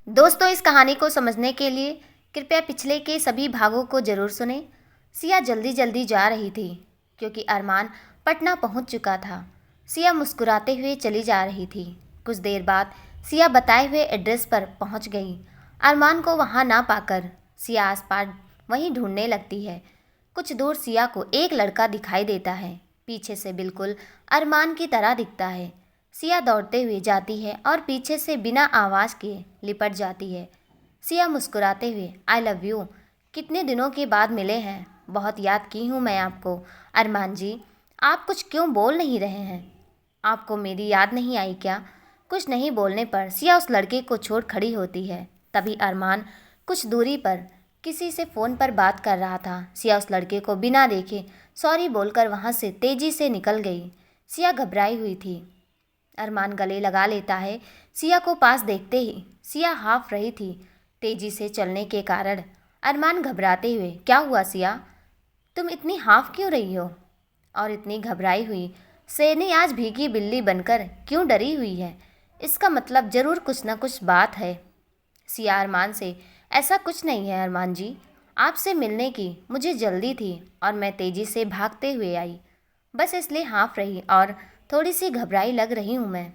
दोस्तों, इस कहानी को समझने के लिए कृपया पिछले के सभी भागों को जरूर सुनें। सिया जल्दी जल्दी जा रही थी क्योंकि अरमान पटना पहुंच चुका था। सिया मुस्कुराते हुए चली जा रही थी। कुछ देर बाद सिया बताए हुए एड्रेस पर पहुंच गई। अरमान को वहां ना पाकर सिया आसपास वहीं ढूंढने लगती है। कुछ दूर सिया को एक लड़का दिखाई देता है। पीछे से बिल्कुल अरमान की तरह दिखता है। सिया दौड़ते हुए जाती है और पीछे से बिना आवाज़ किए लिपट जाती है। सिया मुस्कुराते हुए आई लव यू, कितने दिनों के बाद मिले हैं, बहुत याद की हूँ मैं आपको। अरमान जी, आप कुछ क्यों बोल नहीं रहे हैं? आपको मेरी याद नहीं आई क्या? कुछ नहीं बोलने पर सिया उस लड़के को छोड़ खड़ी होती है। तभी अरमान कुछ दूरी पर किसी से फ़ोन पर बात कर रहा था। सिया उस लड़के को बिना देखे सॉरी बोलकर वहाँ से तेज़ी से निकल गई। सिया घबराई हुई थी। अरमान गले लगा लेता है। सिया को पास देखते ही सिया हाफ रही थी तेजी से चलने के कारण। अरमान घबराते हुए, क्या हुआ सिया, तुम इतनी हाफ क्यों रही हो और इतनी घबराई हुई? सैनी आज भीगी बिल्ली बनकर क्यों डरी हुई है? इसका मतलब ज़रूर कुछ न कुछ बात है। सिया अरमान से, ऐसा कुछ नहीं है अरमान जी, आपसे मिलने की मुझे जल्दी थी और मैं तेज़ी से भागते हुए आई, बस इसलिए हाफ रही और थोड़ी सी घबराई लग रही हूँ मैं।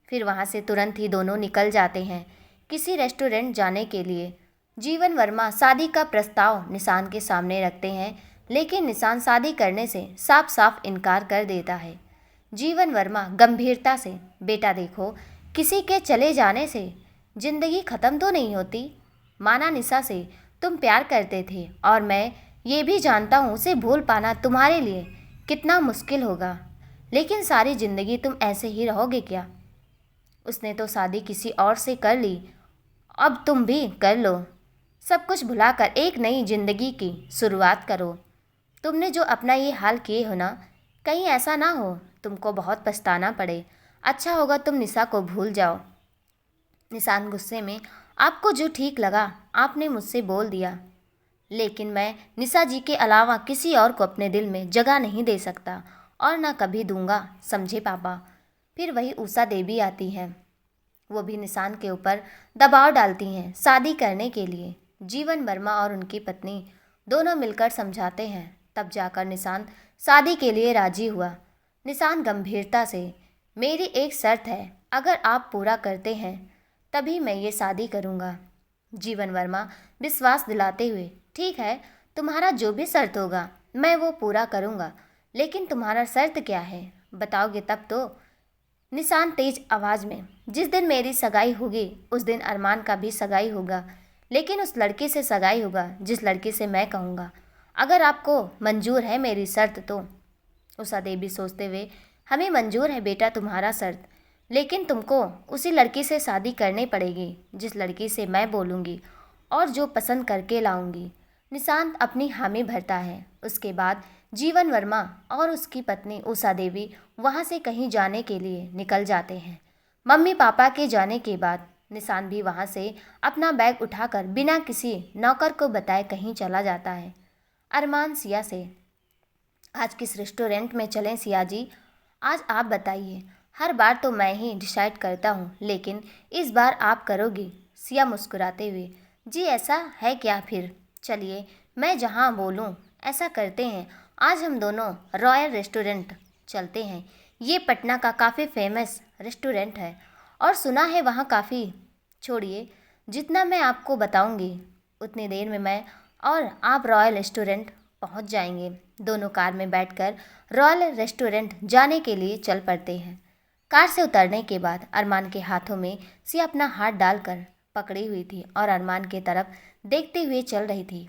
फिर वहाँ से तुरंत ही दोनों निकल जाते हैं किसी रेस्टोरेंट जाने के लिए। जीवन वर्मा शादी का प्रस्ताव निशान के सामने रखते हैं, लेकिन निशान शादी करने से साफ साफ इनकार कर देता है। जीवन वर्मा गंभीरता से, बेटा देखो, किसी के चले जाने से जिंदगी ख़त्म तो नहीं होती। माना निशा से तुम प्यार करते थे और मैं ये भी जानता हूँ उसे भूल पाना तुम्हारे लिए कितना मुश्किल होगा, लेकिन सारी ज़िंदगी तुम ऐसे ही रहोगे क्या? उसने तो शादी किसी और से कर ली, अब तुम भी कर लो। सब कुछ भुलाकर एक नई जिंदगी की शुरुआत करो। तुमने जो अपना ये हाल किए हो ना, कहीं ऐसा ना हो तुमको बहुत पछताना पड़े। अच्छा होगा तुम निशा को भूल जाओ। निशान गुस्से में, आपको जो ठीक लगा आपने मुझसे बोल दिया, लेकिन मैं निशा जी के अलावा किसी और को अपने दिल में जगह नहीं दे सकता और ना कभी दूंगा, समझे पापा? फिर वही उषा देवी आती है। वो भी निशान के ऊपर दबाव डालती हैं शादी करने के लिए। जीवन वर्मा और उनकी पत्नी दोनों मिलकर समझाते हैं, तब जाकर निशान शादी के लिए राजी हुआ। निशान गंभीरता से, मेरी एक शर्त है, अगर आप पूरा करते हैं तभी मैं ये शादी करूँगा। जीवन वर्मा विश्वास दिलाते हुए, ठीक है, तुम्हारा जो भी शर्त होगा मैं वो पूरा करूँगा, लेकिन तुम्हारा शर्त क्या है, बताओगे तब तो? निशान तेज आवाज़ में, जिस दिन मेरी सगाई होगी उस दिन अरमान का भी सगाई होगा, लेकिन उस लड़की से सगाई होगा जिस लड़की से मैं कहूँगा। अगर आपको मंजूर है मेरी शर्त तो? उषा देवी सोचते हुए, हमें मंजूर है बेटा तुम्हारा शर्त, लेकिन तुमको उसी लड़की से शादी करनी पड़ेगी जिस लड़की से मैं बोलूँगी और जो पसंद करके लाऊंगी। निशांत अपनी हामी भरता है। उसके बाद जीवन वर्मा और उसकी पत्नी उषा देवी वहाँ से कहीं जाने के लिए निकल जाते हैं। मम्मी पापा के जाने के बाद निशांत भी वहाँ से अपना बैग उठाकर बिना किसी नौकर को बताए कहीं चला जाता है। अरमान सिया से, आज किस रेस्टोरेंट में चलें सिया जी? आज आप बताइए, हर बार तो मैं ही डिसाइड करता हूँ, लेकिन इस बार आप करोगी। सिया मुस्कुराते हुए, जी ऐसा है क्या फिर? चलिए, मैं जहाँ बोलूँ ऐसा करते हैं। आज हम दोनों रॉयल रेस्टोरेंट चलते हैं। ये पटना का काफ़ी फेमस रेस्टोरेंट है और सुना है वहाँ काफ़ी, छोड़िए, जितना मैं आपको बताऊँगी उतनी देर में मैं और आप रॉयल रेस्टोरेंट पहुंच जाएंगे। दोनों कार में बैठकर रॉयल रेस्टोरेंट जाने के लिए चल पड़ते हैं। कार से उतरने के बाद अरमान के हाथों में सिया अपना हाथ डालकर पकड़ी हुई थी और अरमान की तरफ देखते हुए चल रही थी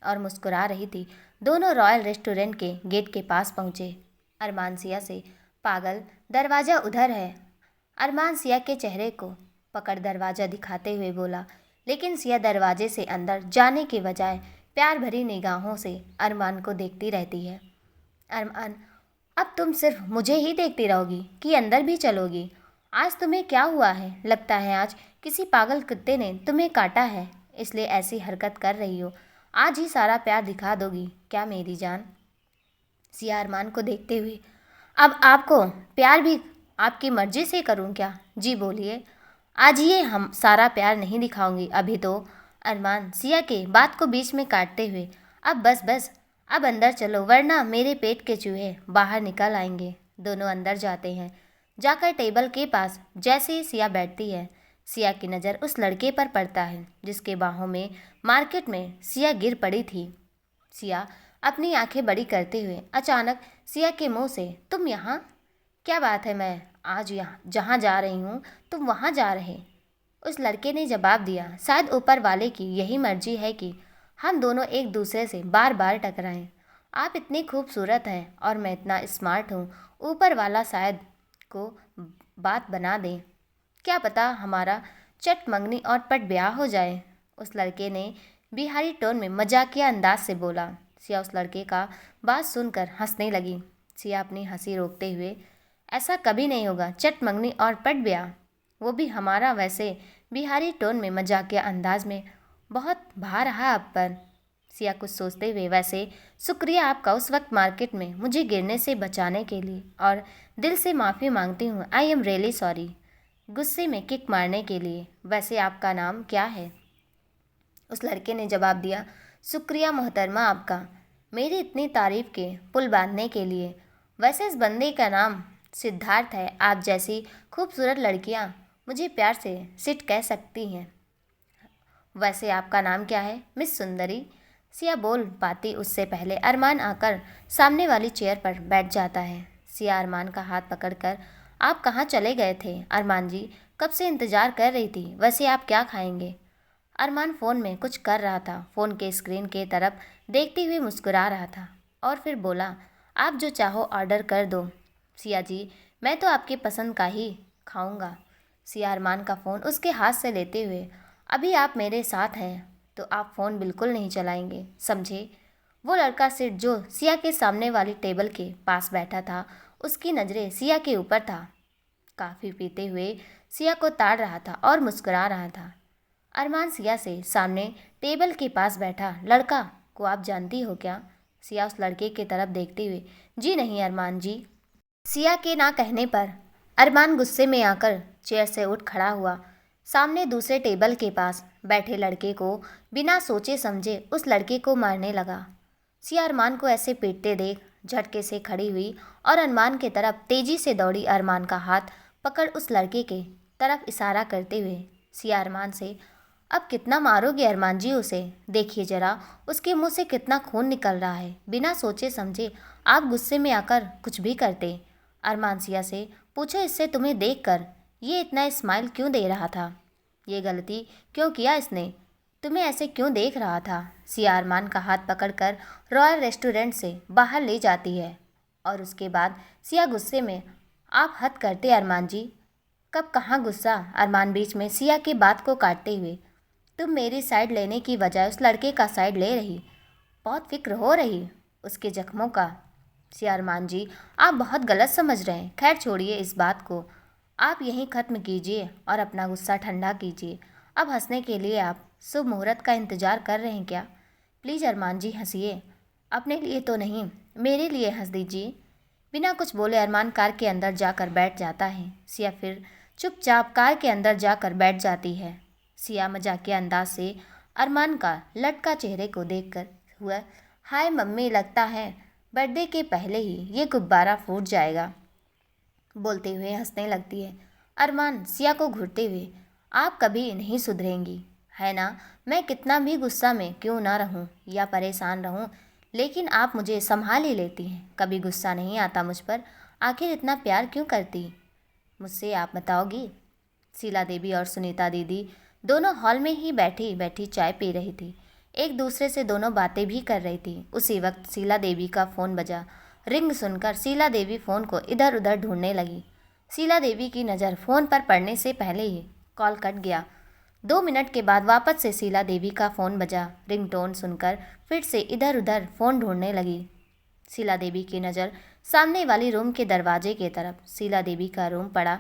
और मुस्कुरा रही थी। दोनों रॉयल रेस्टोरेंट के गेट के पास पहुँचे। अरमान सिया से, पागल, दरवाज़ा उधर है। अरमान सिया के चेहरे को पकड़ दरवाज़ा दिखाते हुए बोला, लेकिन सिया दरवाजे से अंदर जाने के बजाय प्यार भरी निगाहों से अरमान को देखती रहती है। अरमान, अब तुम सिर्फ मुझे ही देखती रहोगी कि अंदर भी चलोगी? आज तुम्हें क्या हुआ है? लगता है आज किसी पागल कुत्ते ने तुम्हें काटा है, इसलिए ऐसी हरकत कर रही हो। आज ही सारा प्यार दिखा दोगी क्या मेरी जान? सिया अरमान को देखते हुए, अब आपको प्यार भी आपकी मर्जी से करूं क्या? जी बोलिए। आज ये हम सारा प्यार नहीं दिखाऊंगी अभी तो। अरमान सिया के बात को बीच में काटते हुए, अब बस बस, अब अंदर चलो वरना मेरे पेट के चूहे बाहर निकल आएंगे। दोनों अंदर जाते हैं। जाकर टेबल के पास जैसे ही सिया बैठती है, सिया की नज़र उस लड़के पर पड़ता है जिसके बाहों में मार्केट में सिया गिर पड़ी थी। सिया अपनी आंखें बड़ी करते हुए अचानक सिया के मुंह से, तुम यहाँ? क्या बात है, मैं आज यहाँ जहाँ जा रही हूँ तुम वहाँ जा रहे? उस लड़के ने जवाब दिया, शायद ऊपर वाले की यही मर्जी है कि हम दोनों एक दूसरे से बार बार टकराएं। आप इतनी खूबसूरत हैं और मैं इतना स्मार्ट हूँ, ऊपर वाला शायद को बात बना दे। क्या पता हमारा चट मंगनी और पट ब्याह हो जाए। उस लड़के ने बिहारी टोन में मजाकिया अंदाज से बोला। सिया उस लड़के का बात सुनकर हंसने लगी। सिया अपनी हंसी रोकते हुए, ऐसा कभी नहीं होगा, चट मंगनी और पट ब्याह, वो भी हमारा। वैसे बिहारी टोन में मजाकिया अंदाज में बहुत भा रहा आप पर। सिया कुछ सोचते हुए, वैसे शुक्रिया आपका उस वक्त मार्केट में मुझे गिरने से बचाने के लिए, और दिल से माफ़ी मांगती हूँ। I am really sorry. गुस्से में किक मारने के लिए। वैसे आपका नाम क्या है? उस लड़के ने जवाब दिया, शुक्रिया मोहतरमा आपका, मेरी इतनी तारीफ़ के पुल बांधने के लिए। वैसे इस बंदे का नाम सिद्धार्थ है। आप जैसी खूबसूरत लड़कियां मुझे प्यार से सिट कह सकती हैं। वैसे आपका नाम क्या है मिस सुंदरी? सिया बोल पाती उससे पहले अरमान आकर सामने वाली चेयर पर बैठ जाता है। सिया अरमान का हाथ पकड़कर, आप कहाँ चले गए थे? अरमान जी, कब से इंतज़ार कर रही थी। वैसे आप क्या खाएंगे? अरमान फ़ोन में कुछ कर रहा था, फ़ोन के स्क्रीन के तरफ देखते हुए मुस्कुरा रहा था और फिर बोला, आप जो चाहो ऑर्डर कर दो। सिया जी, मैं तो आपकी पसंद का ही खाऊंगा। सिया अरमान का फ़ोन उसके हाथ से लेते हुए, अभी आप मेरे साथ हैं तो आप फ़ोन बिल्कुल नहीं चलाएंगे, समझे? वो लड़का सिर्फ जो सिया के सामने वाली टेबल के पास बैठा था, उसकी नज़रें सिया के ऊपर था। काफ़ी पीते हुए सिया को ताड़ रहा था और मुस्कुरा रहा था। अरमान सिया से सामने टेबल के पास बैठा लड़का को आप जानती हो क्या? सिया उस लड़के की तरफ देखते हुए, जी नहीं अरमान जी। सिया के ना कहने पर अरमान गुस्से में आकर चेयर से उठ खड़ा हुआ। सामने दूसरे टेबल के पास बैठे लड़के को बिना सोचे समझे उस लड़के को मारने लगा। सिया अरमान को ऐसे पीटते देख झटके से खड़ी हुई और अरमान की तरफ तेजी से दौड़ी। अरमान का हाथ पकड़ उस लड़के के तरफ इशारा करते हुए सिया अरमान से, अब कितना मारोगे अरमान जी उसे? देखिए जरा उसके मुंह से कितना खून निकल रहा है। बिना सोचे समझे आप गुस्से में आकर कुछ भी करते। अरमान सिया से, पूछो इससे तुम्हें देखकर ये इतना स्माइल क्यों दे रहा था? ये गलती क्यों किया इसने? तुम्हें ऐसे क्यों देख रहा था? सिया अरमान का हाथ पकड़कर रॉयल रेस्टोरेंट से बाहर ले जाती है और उसके बाद सिया गुस्से में, आप हद करते अरमान जी। कब कहाँ गुस्सा? अरमान बीच में सिया की बात को काटते हुए, तुम मेरी साइड लेने की बजाय उस लड़के का साइड ले रही, बहुत फिक्र हो रही उसके जख्मों का। सिया, अरमान जी आप बहुत गलत समझ रहे हैं। खैर छोड़िए इस बात को, आप यहीं ख़त्म कीजिए और अपना गुस्सा ठंडा कीजिए। अब हंसने के लिए आप शुभ मुहूर्त का इंतज़ार कर रहे हैं क्या? प्लीज़ अरमान जी हंसिए, अपने लिए तो नहीं मेरे लिए हंस दीजिए। बिना कुछ बोले अरमान कार के अंदर जाकर बैठ जाता है। सिया फिर चुपचाप कार के अंदर जाकर बैठ जाती है। सिया मजाकिया अंदाज से अरमान का लटका चेहरे को देखकर हुआ, हाय मम्मी, लगता है बर्थडे के पहले ही ये गुब्बारा फूट जाएगा, बोलते हुए हंसने लगती है। अरमान सिया को घूरते हुए, आप कभी नहीं सुधरेंगी है ना? मैं कितना भी गुस्सा में क्यों ना रहूं या परेशान रहूं, लेकिन आप मुझे संभाल ही लेती हैं। कभी गुस्सा नहीं आता मुझ पर। आखिर इतना प्यार क्यों करती मुझसे, आप बताओगी? शीला देवी और सुनीता दीदी दोनों हॉल में ही बैठी बैठी चाय पी रही थी। एक दूसरे से दोनों बातें भी कर रही थी। उसी वक्त शीला देवी का फ़ोन बजा। रिंग सुनकर शीला देवी फ़ोन को इधर उधर ढूंढने लगी। शीला देवी की नज़र फ़ोन पर पड़ने से पहले ही कॉल कट गया। 2 मिनट के बाद वापस से शीला देवी का फ़ोन बजा। रिंगटोन सुनकर फिर से इधर उधर फ़ोन ढूंढने लगी। शीला देवी की नज़र सामने वाली रूम के दरवाजे की तरफ। शीला देवी का रूम पड़ा।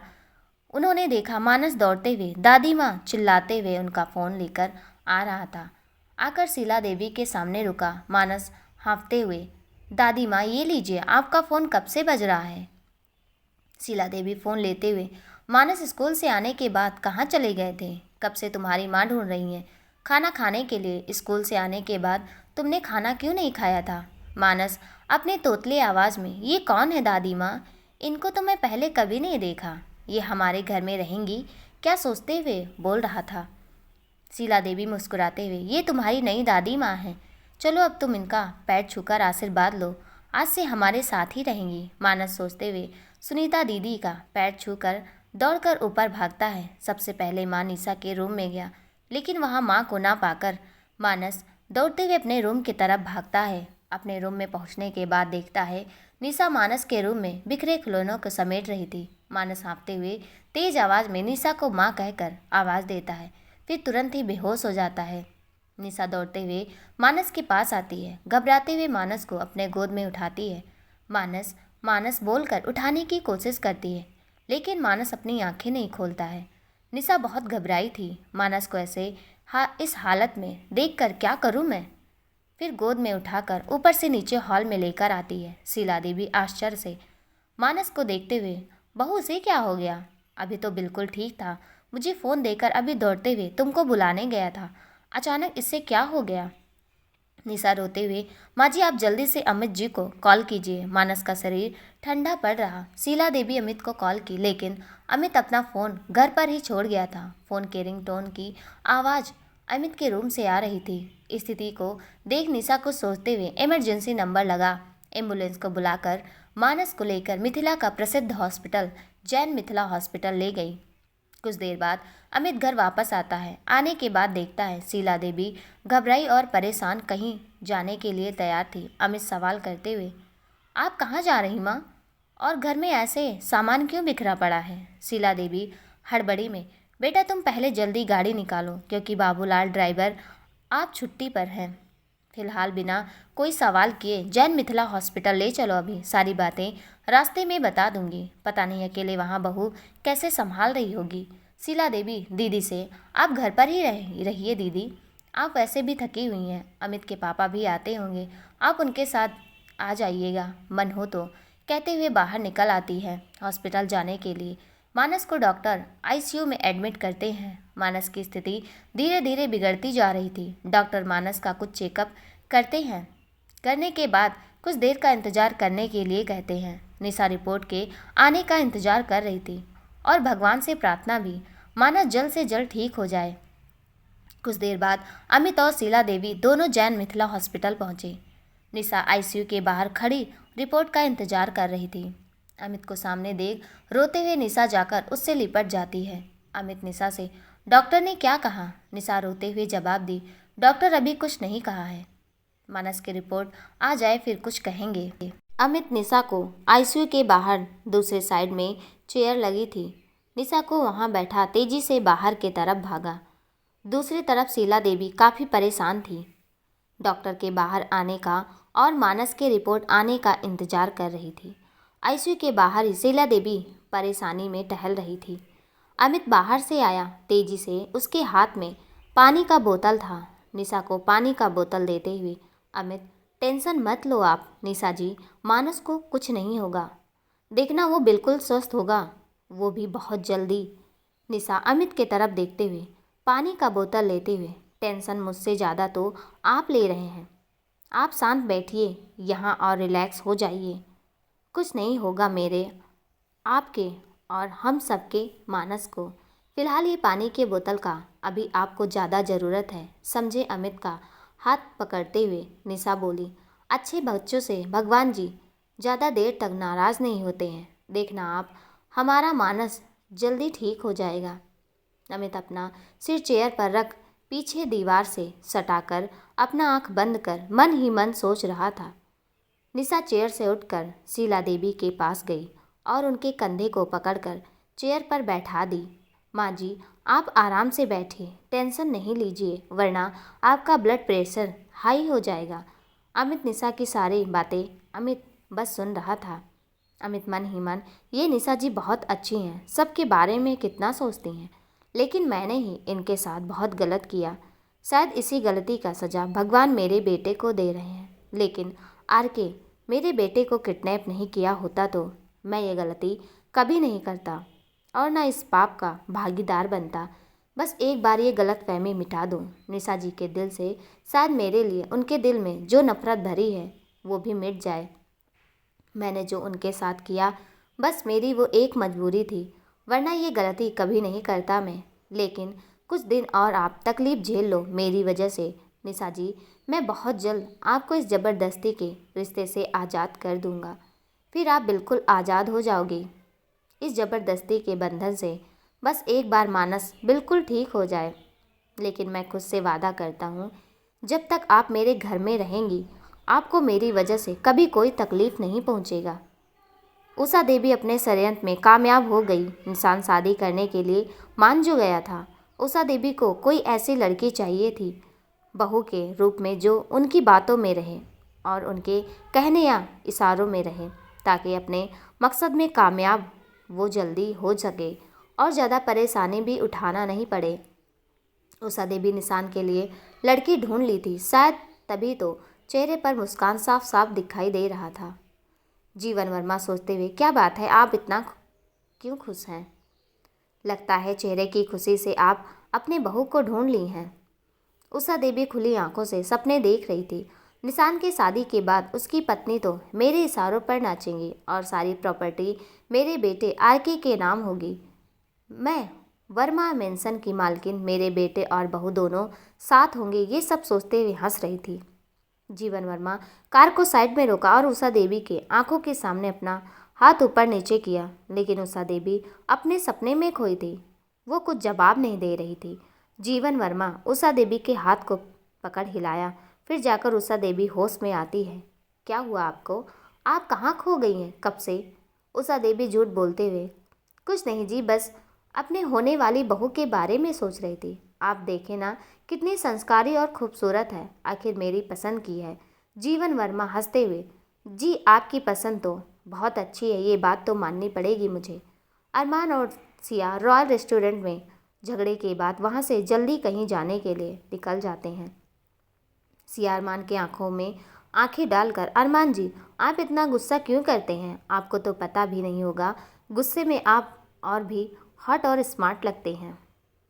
उन्होंने देखा मानस दौड़ते हुए, दादी माँ चिल्लाते हुए उनका फ़ोन लेकर आ रहा था। आकर शीला देवी के सामने रुका। मानस हाँफते हुए, दादी माँ ये लीजिए, आपका फ़ोन कब से बज रहा है? शीला देवी फ़ोन लेते हुए, मानस स्कूल से आने के बाद कहाँ चले गए थे? कब से तुम्हारी माँ ढूंढ रही है खाना खाने के लिए। स्कूल से आने के बाद तुमने खाना क्यों नहीं खाया था? मानस अपने तोतली आवाज़ में, ये कौन है दादी माँ? इनको तो मैं पहले कभी नहीं देखा। ये हमारे घर में रहेंगी क्या सोचते हुए बोल रहा था। शीला देवी मुस्कुराते हुए, ये तुम्हारी नई दादी माँ हैं। चलो अब तुम इनका पैर छूकर आशीर्वाद लो। आज से हमारे साथ ही रहेंगी। मानस सोचते हुए सुनीता दीदी का पैर छूकर दौड़कर ऊपर भागता है। सबसे पहले माँ निशा के रूम में गया, लेकिन वहाँ माँ को ना पाकर मानस दौड़ते हुए अपने रूम की तरफ भागता है। अपने रूम में पहुँचने के बाद देखता है निशा मानस के रूम में बिखरे खिलौनों को समेट रही थी। मानस हाँफते हुए तेज आवाज़ में निशा को माँ कहकर आवाज़ देता है, फिर तुरंत ही बेहोश हो जाता है। निशा दौड़ते हुए मानस के पास आती है, घबराते हुए मानस को अपने गोद में उठाती है। मानस मानस बोलकर उठाने की कोशिश करती है, लेकिन मानस अपनी आंखें नहीं खोलता है। निशा बहुत घबराई थी। मानस को ऐसे इस हालत में देखकर क्या करूं मैं? फिर गोद में उठाकर ऊपर से नीचे हॉल में लेकर आती है। शीला देवी आश्चर्य से मानस को देखते हुए, बहू से क्या हो गया? अभी तो बिल्कुल ठीक था। मुझे फ़ोन देकर अभी दौड़ते हुए तुमको बुलाने गया था, अचानक इससे क्या हो गया? निशा रोते हुए, माँ जी आप जल्दी से अमित जी को कॉल कीजिए। मानस का शरीर ठंडा पड़ रहा। शीला देवी अमित को कॉल की, लेकिन अमित अपना फ़ोन घर पर ही छोड़ गया था। फ़ोन के रिंगटोन की आवाज़ अमित के रूम से आ रही थी। स्थिति को देख निशा को सोचते हुए इमरजेंसी नंबर लगा। एम्बुलेंस को बुलाकर मानस को लेकर मिथिला का प्रसिद्ध हॉस्पिटल जैन मिथिला हॉस्पिटल ले गई। कुछ देर बाद अमित घर वापस आता है। आने के बाद देखता है शीला देवी घबराई और परेशान कहीं जाने के लिए तैयार थी। अमित सवाल करते हुए, आप कहाँ जा रही माँ? और घर में ऐसे सामान क्यों बिखरा पड़ा है? शीला देवी हड़बड़ी में, बेटा तुम पहले जल्दी गाड़ी निकालो, क्योंकि बाबूलाल ड्राइवर आप छुट्टी पर हैं। फिलहाल बिना कोई सवाल किए जैन मिथिला हॉस्पिटल ले चलो। अभी सारी बातें रास्ते में बता दूंगी। पता नहीं अकेले वहाँ बहू कैसे संभाल रही होगी। शीला देवी दीदी से, आप घर पर ही रहिए दीदी, आप वैसे भी थकी हुई हैं। अमित के पापा भी आते होंगे, आप उनके साथ आ जाइएगा मन हो तो, कहते हुए बाहर निकल आती है हॉस्पिटल जाने के लिए। मानस को डॉक्टर आईसीयू में एडमिट करते हैं। मानस की स्थिति धीरे धीरे बिगड़ती जा रही थी। डॉक्टर मानस का कुछ चेकअप करते हैं, करने के बाद कुछ देर का इंतजार करने के लिए कहते हैं। निशा रिपोर्ट के आने का इंतजार कर रही थी और भगवान से प्रार्थना भी, मानस जल्द से जल्द ठीक हो जाए। कुछ देर बाद अमित और शीला देवी दोनों जैन मिथिला हॉस्पिटल पहुंचे। निशा आईसीयू के बाहर खड़ी रिपोर्ट का इंतजार कर रही थी। अमित को सामने देख रोते हुए निशा जाकर उससे लिपट जाती है। अमित निशा से, डॉक्टर ने क्या कहा? निशा रोते हुए जवाब दी, डॉक्टर अभी कुछ नहीं कहा है, मानस की रिपोर्ट आ जाए फिर कुछ कहेंगे। अमित निशा को आईसीयू के बाहर दूसरे साइड में चेयर लगी थी। निशा को वहां बैठा तेजी से बाहर की तरफ भागा। दूसरी तरफ शीला देवी काफ़ी परेशान थी। डॉक्टर के बाहर आने का और मानस के रिपोर्ट आने का इंतजार कर रही थी। आईसीयू के बाहर ही शीला देवी परेशानी में टहल रही थी। अमित बाहर से आया। तेजी से उसके हाथ में पानी का बोतल था। निशा को पानी का बोतल देते हुए, अमित टेंशन मत लो आप निशा जी, मानस को कुछ नहीं होगा, देखना वो बिल्कुल स्वस्थ होगा, वो भी बहुत जल्दी। निशा अमित की तरफ देखते हुए पानी का बोतल लेते हुए, टेंशन मुझसे ज़्यादा तो आप ले रहे हैं, आप शांत बैठिए यहाँ और रिलैक्स हो जाइए। कुछ नहीं होगा मेरे, आपके और हम सबके मानस को। फिलहाल ये पानी के बोतल का अभी आपको ज़्यादा ज़रूरत है, समझे? अमित का हाथ पकड़ते हुए निशा बोली, अच्छे बच्चों से भगवान जी ज़्यादा देर तक नाराज़ नहीं होते हैं, देखना आप, हमारा मानस जल्दी ठीक हो जाएगा। अमित अपना सिर चेयर पर रख पीछे दीवार से सटाकर अपना आंख बंद कर मन ही मन सोच रहा था। निशा चेयर से उठकर शीला देवी के पास गई और उनके कंधे को पकड़कर चेयर पर बैठा दी। माँ जी आप आराम से बैठिए, टेंशन नहीं लीजिए, वरना आपका ब्लड प्रेशर हाई हो जाएगा। अमित निशा की सारी बातें अमित बस सुन रहा था। अमित मन ही मन, ये निशा जी बहुत अच्छी हैं, सबके बारे में कितना सोचती हैं, लेकिन मैंने ही इनके साथ बहुत गलत किया। शायद इसी गलती का सज़ा भगवान मेरे बेटे को दे रहे हैं। लेकिन आरके मेरे बेटे को किडनैप नहीं किया होता तो मैं ये गलती कभी नहीं करता। और ना इस पाप का भागीदार बनता। बस एक बार ये गलतफहमी मिटा दूं निशा जी के दिल से, शायद मेरे लिए उनके दिल में जो नफरत भरी है वो भी मिट जाए। मैंने जो उनके साथ किया बस मेरी वो एक मजबूरी थी, वरना ये गलती कभी नहीं करता मैं। लेकिन कुछ दिन और आप तकलीफ़ झेल लो मेरी वजह से निशा जी। मैं बहुत जल्द आपको इस ज़बरदस्ती के रिश्ते से आज़ाद कर दूंगा। फिर आप बिल्कुल आज़ाद हो जाओगी इस ज़बरदस्ती के बंधन से। बस एक बार मानस बिल्कुल ठीक हो जाए। लेकिन मैं खुद से वादा करता हूँ, जब तक आप मेरे घर में रहेंगी आपको मेरी वजह से कभी कोई तकलीफ़ नहीं पहुँचेगा। उषा देवी अपने षड्यंत्र में कामयाब हो गई। इंसान शादी करने के लिए मान जो गया था। उषा देवी को कोई ऐसी लड़की चाहिए थी, बहू के रूप में, जो उनकी बातों में रहे और उनके कहने या इशारों में रहे, ताकि अपने मकसद में कामयाब वो जल्दी हो सके और ज़्यादा परेशानी भी उठाना नहीं पड़े। उषा देवी निशान के लिए लड़की ढूंढ ली थी, शायद तभी तो चेहरे पर मुस्कान साफ साफ दिखाई दे रहा था। जीवन वर्मा सोचते हुए, क्या बात है, आप इतना क्यों खुश हैं? लगता है चेहरे की खुशी से आप अपने बहू को ढूंढ ली हैं। उषा देवी खुली आंखों से सपने देख रही थी। निशान की शादी के बाद उसकी पत्नी तो मेरे इशारों पर नाचेंगी और सारी प्रॉपर्टी मेरे बेटे आरके के नाम होगी। मैं वर्मा मेंशन की मालकिन, मेरे बेटे और बहू दोनों साथ होंगे। ये सब सोचते हुए हंस रही थी। जीवन वर्मा कार को साइड में रोका और उषा देवी के आंखों के सामने अपना हाथ ऊपर नीचे किया। लेकिन उषा देवी अपने सपने में खोई थी। वो कुछ जवाब नहीं दे रही थी। जीवन वर्मा उषा देवी के हाथ को पकड़ हिलाया। फिर जाकर उषा देवी होश में आती है। क्या हुआ आपको? आप कहाँ खो गई हैं कब से? उषा देवी झूठ बोलते हुए, कुछ नहीं जी, बस अपने होने वाली बहू के बारे में सोच रही थी। आप देखें ना, कितनी संस्कारी और खूबसूरत है, आखिर मेरी पसंद की है। जीवन वर्मा हंसते हुए, जी आपकी पसंद तो बहुत अच्छी है, ये बात तो माननी पड़ेगी मुझे। अरमान और सिया रॉयल रेस्टोरेंट में झगड़े के बाद वहाँ से जल्दी कहीं जाने के लिए निकल जाते हैं। सिया अरमान के आंखों में आंखें डालकर, अरमान जी आप इतना गुस्सा क्यों करते हैं? आपको तो पता भी नहीं होगा, गुस्से में आप और भी हॉट और स्मार्ट लगते हैं।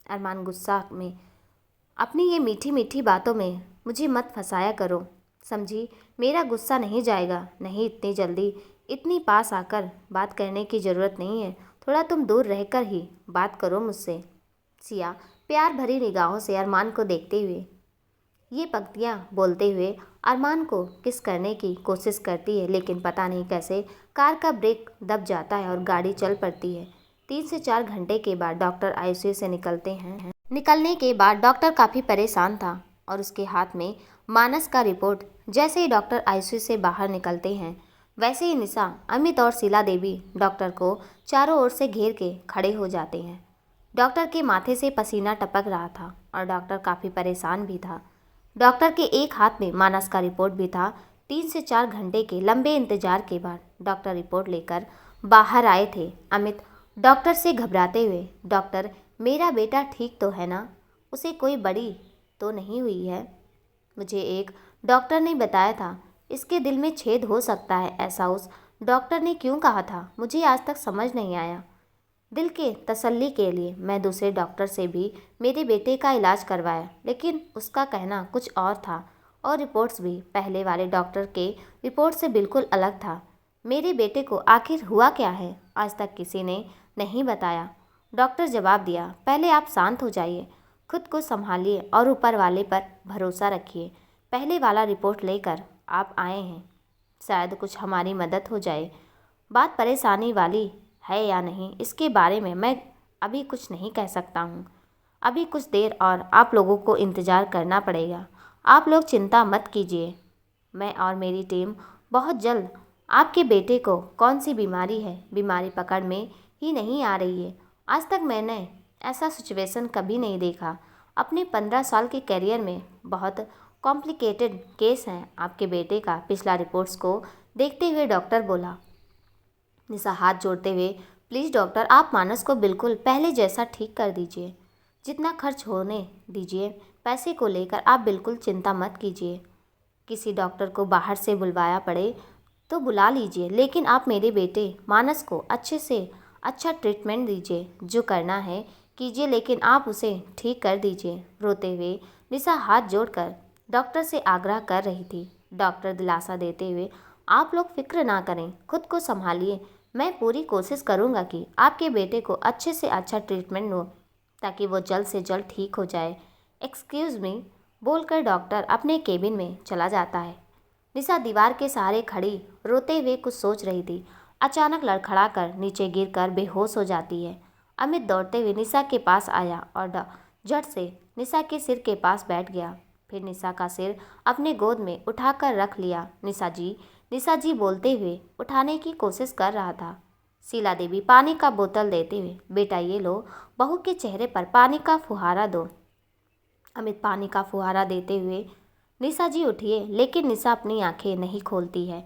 अरमान गुस्सा में, अपनी ये मीठी मीठी बातों में मुझे मत फंसाया करो, समझी? मेरा गुस्सा नहीं जाएगा, नहीं इतनी जल्दी। इतनी पास आकर बात करने की ज़रूरत नहीं है, थोड़ा तुम दूर रहकर ही बात करो मुझसे। सिया प्यार भरी निगाहों से अरमान को देखते हुए ये पंक्तियाँ बोलते हुए अरमान को किस करने की कोशिश करती है, लेकिन पता नहीं कैसे कार का ब्रेक दब जाता है और गाड़ी चल पड़ती है। 3 से 4 घंटे के बाद डॉक्टर आईसीयू से निकलते हैं। निकलने के बाद डॉक्टर काफ़ी परेशान था और उसके हाथ में मानस का रिपोर्ट। जैसे ही डॉक्टर आईसीयू से बाहर निकलते हैं, वैसे ही निशा, अमित और शीला देवी डॉक्टर को चारों ओर से घेर के खड़े हो जाते हैं। डॉक्टर के माथे से पसीना टपक रहा था और डॉक्टर काफ़ी परेशान भी था। डॉक्टर के एक हाथ में मानस का रिपोर्ट भी था। 3 से 4 घंटे के लंबे इंतजार के बाद डॉक्टर रिपोर्ट लेकर बाहर आए थे। अमित डॉक्टर से घबराते हुए, डॉक्टर मेरा बेटा ठीक तो है ना? उसे कोई बड़ी तो नहीं हुई है? मुझे एक डॉक्टर ने बताया था इसके दिल में छेद हो सकता है। ऐसा उस डॉक्टर ने क्यों कहा था मुझे आज तक समझ नहीं आया। दिल के तसल्ली के लिए मैं दूसरे डॉक्टर से भी मेरे बेटे का इलाज करवाया, लेकिन उसका कहना कुछ और था और रिपोर्ट्स भी पहले वाले डॉक्टर के रिपोर्ट से बिल्कुल अलग था। मेरे बेटे को आखिर हुआ क्या है, आज तक किसी ने नहीं बताया। डॉक्टर जवाब दिया, पहले आप शांत हो जाइए, खुद को संभालिए और ऊपर वाले पर भरोसा रखिए। पहले वाला रिपोर्ट लेकर आप आए हैं, शायद कुछ हमारी मदद हो जाए। बात परेशानी वाली है या नहीं, इसके बारे में मैं अभी कुछ नहीं कह सकता हूँ। अभी कुछ देर और आप लोगों को इंतज़ार करना पड़ेगा। आप लोग चिंता मत कीजिए, मैं और मेरी टीम बहुत जल्द आपके बेटे को कौन सी बीमारी है, बीमारी पकड़ में ही नहीं आ रही है। आज तक मैंने ऐसा सिचुएशन कभी नहीं देखा। अपने 15 साल के करियर में बहुत कॉम्प्लिकेटेड केस हैं आपके बेटे का। पिछला रिपोर्ट्स को देखते हुए डॉक्टर बोला। निशा हाथ जोड़ते हुए, प्लीज़ डॉक्टर आप मानस को बिल्कुल पहले जैसा ठीक कर दीजिए। जितना खर्च होने दीजिए, पैसे को लेकर आप बिल्कुल चिंता मत कीजिए। किसी डॉक्टर को बाहर से बुलवाया पड़े तो बुला लीजिए, लेकिन आप मेरे बेटे मानस को अच्छे से अच्छा ट्रीटमेंट दीजिए, जो करना है कीजिए, लेकिन आप उसे ठीक कर दीजिए। रोते हुए निशा हाथ जोड़कर डॉक्टर से आग्रह कर रही थी। डॉक्टर दिलासा देते हुए, आप लोग फिक्र ना करें, खुद को संभालिए। मैं पूरी कोशिश करूंगा कि आपके बेटे को अच्छे से अच्छा ट्रीटमेंट हो ताकि वो जल्द से जल्द ठीक हो जाए। एक्सक्यूज़ मी बोलकर डॉक्टर अपने केबिन में चला जाता है। निशा दीवार के सहारे खड़ी रोते हुए कुछ सोच रही थी। अचानक लड़खड़ाकर नीचे गिरकर बेहोश हो जाती है। अमित दौड़ते हुए निशा के पास आया और झट से निशा के सिर के पास बैठ गया। फिर निशा का सिर अपने गोद में उठाकर रख लिया। निशा जी बोलते हुए उठाने की कोशिश कर रहा था। शीला देवी पानी का बोतल देते हुए, बेटा ये लो, बहू के चेहरे पर पानी का फुहारा दो। अमित पानी का फुहारा देते हुए, निशा जी उठिए, लेकिन निशा अपनी आंखें नहीं खोलती है।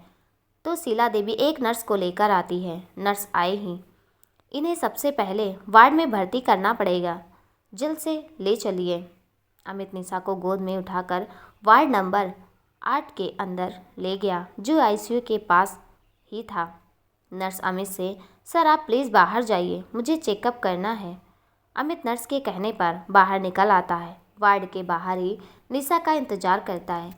तो शीला देवी एक नर्स को लेकर आती है। नर्स आए ही, इन्हें सबसे पहले वार्ड में भर्ती करना पड़ेगा, जल्द से ले चलिए। अमित निशा को गोद में उठाकर वार्ड नंबर 8 के अंदर ले गया, जो आईसीयू के पास ही था। नर्स अमित से, सर आप प्लीज़ बाहर जाइए, मुझे चेकअप करना है। अमित नर्स के कहने पर बाहर निकल आता है। वार्ड के बाहर ही निशा का इंतजार करता है।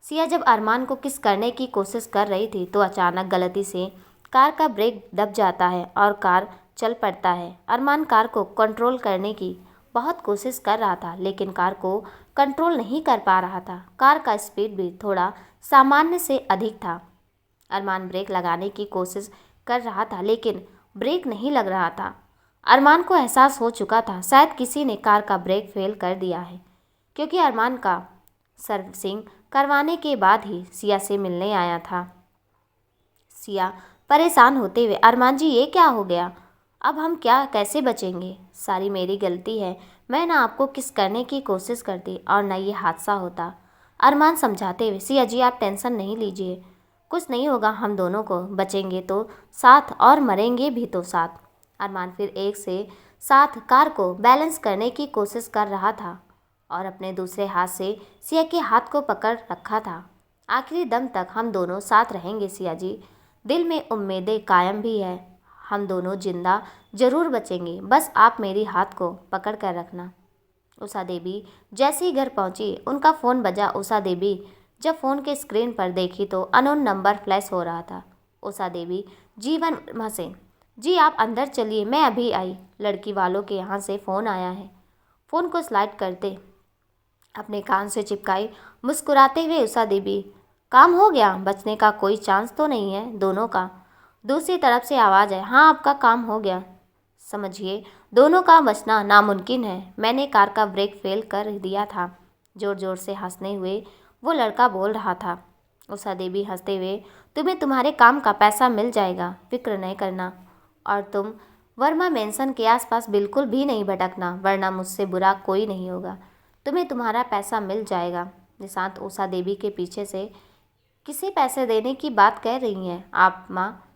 सिया जब अरमान को किस करने की कोशिश कर रही थी तो अचानक गलती से कार का ब्रेक दब जाता है और कार चल पड़ता है। अरमान कार को कंट्रोल करने की बहुत कोशिश कर रहा था, लेकिन कार को कंट्रोल नहीं कर पा रहा था। कार का स्पीड भी थोड़ा सामान्य से अधिक था। अरमान ब्रेक लगाने की कोशिश कर रहा था, लेकिन ब्रेक नहीं लग रहा था। अरमान को एहसास हो चुका था, शायद किसी ने कार का ब्रेक फेल कर दिया है, क्योंकि अरमान का सर्विसिंग करवाने के बाद ही सिया से मिलने आया था। सिया परेशान होते हुए, अरमान जी ये क्या हो गया, अब हम कैसे बचेंगे? सारी मेरी गलती है, मैं ना आपको किस करने की कोशिश करती और ना ये हादसा होता। अरमान समझाते हुए, सिया जी आप टेंशन नहीं लीजिए, कुछ नहीं होगा, हम दोनों को बचेंगे तो साथ और मरेंगे भी तो साथ। अरमान फिर एक से साथ कार को बैलेंस करने की कोशिश कर रहा था और अपने दूसरे हाथ से सिया के हाथ को पकड़ रखा था। आखिरी दम तक हम दोनों साथ रहेंगे सिया जी, दिल में उम्मीदें कायम भी है, हम दोनों जिंदा जरूर बचेंगे, बस आप मेरी हाथ को पकड़ कर रखना। उषा देवी जैसे ही घर पहुंची, उनका फ़ोन बजा। उषा देवी जब फ़ोन के स्क्रीन पर देखी तो अननोन नंबर फ्लैश हो रहा था। उषा देवी जीवन हंसे, जी आप अंदर चलिए, मैं अभी आई, लड़की वालों के यहाँ से फ़ोन आया है। फ़ोन को स्लाइड करते अपने कान से चिपकाई, मुस्कुराते हुए उषा देवी, काम हो गया, बचने का कोई चांस तो नहीं है दोनों का। दूसरी तरफ से आवाज़ है, हाँ आपका काम हो गया, समझिए दोनों का बचना नामुमकिन है, मैंने कार का ब्रेक फेल कर दिया था। ज़ोर ज़ोर से हंसने हुए वो लड़का बोल रहा था। उषा देवी हंसते हुए, तुम्हें तुम्हारे काम का पैसा मिल जाएगा, फिक्र नहीं करना, और तुम वर्मा मेंशन के आसपास बिल्कुल भी नहीं भटकना, वरना मुझसे बुरा कोई नहीं होगा, तुम्हें तुम्हारा पैसा मिल जाएगा। निशांत उषा देवी के पीछे से, किसे पैसे देने की बात कह रही हैं आप माँ?